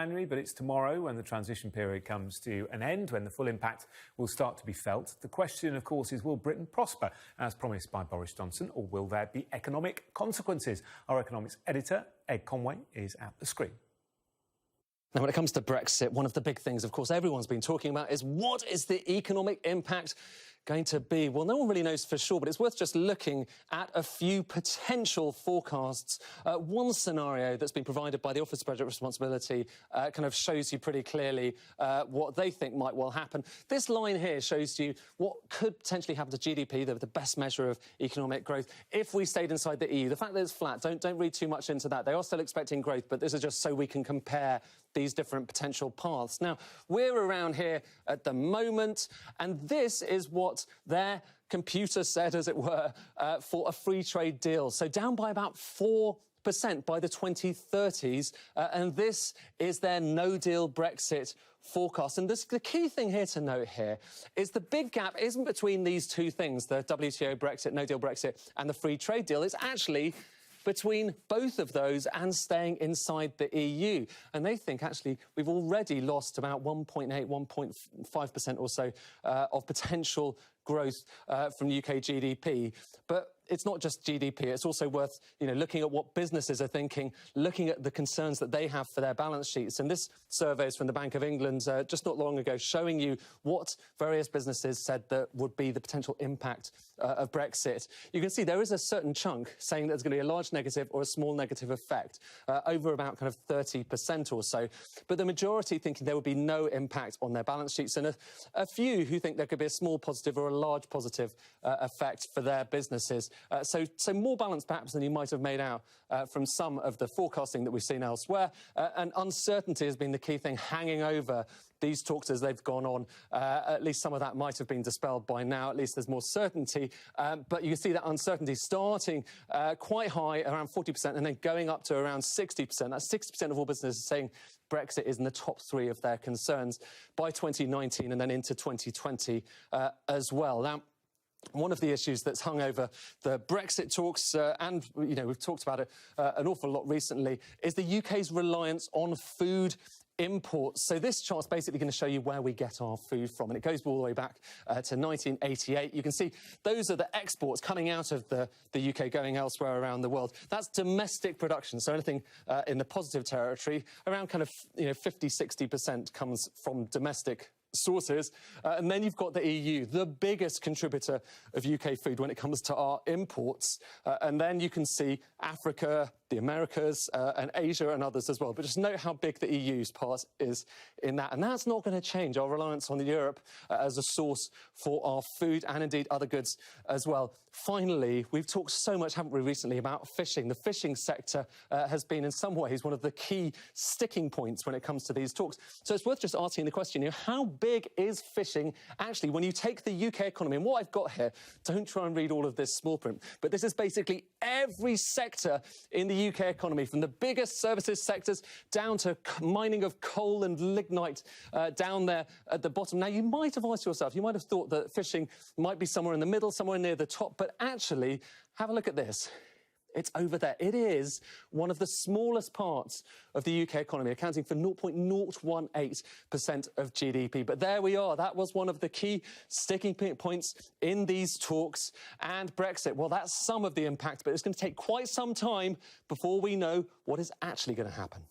January, but it's tomorrow when the transition period comes to an end, when the full impact will start to be felt. The question, of course, is will Britain prosper, as promised by Boris Johnson, or will there be economic consequences? Our economics editor, Ed Conway, is at the screen. Now, when it comes to Brexit, one of the big things, of course, everyone's been talking about is what is the economic impact going to be? Well, no one really knows for sure, but it's worth just looking at a few potential forecasts. One scenario that's been provided by the Office of Budget Responsibility kind of shows you pretty clearly what they think might well happen. This line here shows you what could potentially happen to GDP, the best measure of economic growth, if we stayed inside the EU. The fact that it's flat, don't read too much into that. They are still expecting growth, but this is just so we can compare these different potential paths. Now, we're around here at the moment, and this is what their computer said, as it were, for a free trade deal. So down by about 4% by the 2030s, and this is their no-deal Brexit forecast. And the key thing here to note here is the big gap isn't between these two things, the WTO Brexit, no-deal Brexit, and the free trade deal. It's actually between both of those and staying inside the EU. And they think, actually, we've already lost about 1.8, 1.5% or so of potential growth from UK GDP. But it's not just GDP. It's also worth, looking at what businesses are thinking, looking at the concerns that they have for their balance sheets. And this survey is from the Bank of England just not long ago, showing you what various businesses said that would be the potential impact of Brexit. You can see there is a certain chunk saying there's going to be a large negative or a small negative effect, over about kind of 30% or so. But the majority thinking there would be no impact on their balance sheets, and a few who think there could be a small positive or a large positive effect for their businesses. So more balanced perhaps than you might have made out from some of the forecasting that we've seen elsewhere. And uncertainty has been the key thing hanging over these talks as they've gone on. At least some of that might have been dispelled by now. At least there's more certainty. But you can see that uncertainty starting quite high, around 40%, and then going up to around 60%. That's 60% of all businesses saying Brexit is in the top three of their concerns by 2019 and then into 2020 as well. Now, one of the issues that's hung over the Brexit talks, and we've talked about it an awful lot recently, is the UK's reliance on food imports. So this chart's basically going to show you where we get our food from, and it goes all the way back to 1988. You can see those are the exports coming out of the UK going elsewhere around the world. That's domestic production, so anything in the positive territory, around kind of 50-60% comes from domestic sources. And then you've got the EU, the biggest contributor of UK food when it comes to our imports. And then you can see Africa, the Americas, and Asia and others as well. But just note how big the EU's part is in that. And that's not going to change our reliance on Europe as a source for our food and indeed other goods as well. Finally, we've talked so much, haven't we, recently about fishing. The fishing sector has been in some ways one of the key sticking points when it comes to these talks. So it's worth just asking the question, how big is fishing actually when you take the UK economy? And what I've got here, don't try and read all of this small print, but this is basically every sector in the UK economy, from the biggest services sectors down to mining of coal and lignite down there at the bottom. Now, you might have asked yourself, you might have thought that fishing might be somewhere in the middle, somewhere near the top, but actually, have a look at this. It's over there. It is one of the smallest parts of the UK economy, accounting for 0.018% of GDP. But there we are. That was one of the key sticking points in these talks. And Brexit, well, that's some of the impact, but it's going to take quite some time before we know what is actually going to happen.